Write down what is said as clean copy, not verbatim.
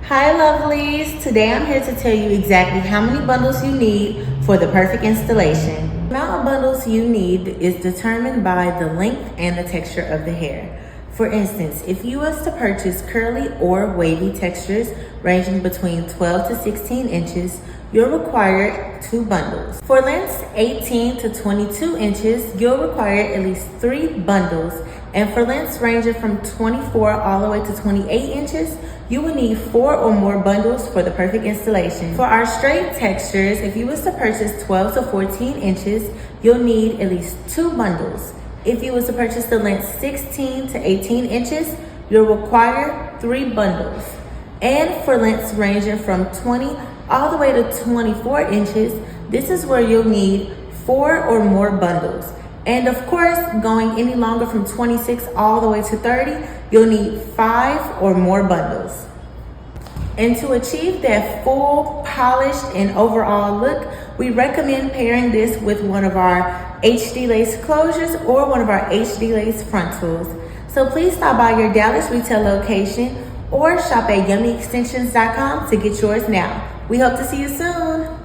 Hi lovelies, today I'm here to tell you exactly how many bundles you need for the perfect installation. The amount of bundles you need is determined by the length and the texture of the hair. For instance, if you was to purchase curly or wavy textures ranging between 12 to 16 inches, you'll require 2 bundles. For lengths 18 to 22 inches, you'll require at least 3 bundles. And for lengths ranging from 24 all the way to 28 inches, you will need 4 or more bundles for the perfect installation. For our straight textures, if you was to purchase 12 to 14 inches, you'll need at least 2 bundles. If you was to purchase the length 16 to 18 inches, you'll require 3 bundles. And for lengths ranging from 20 all the way to 24 inches, this is where you'll need 4 or more bundles. And of course, going any longer from 26 all the way to 30, you'll need 5 or more bundles. And to achieve that full, polished, and overall look, we recommend pairing this with one of our HD lace closures or one of our HD lace frontals. So please stop by your Dallas retail location or shop at yummyextensions.com to get yours now. We hope to see you soon.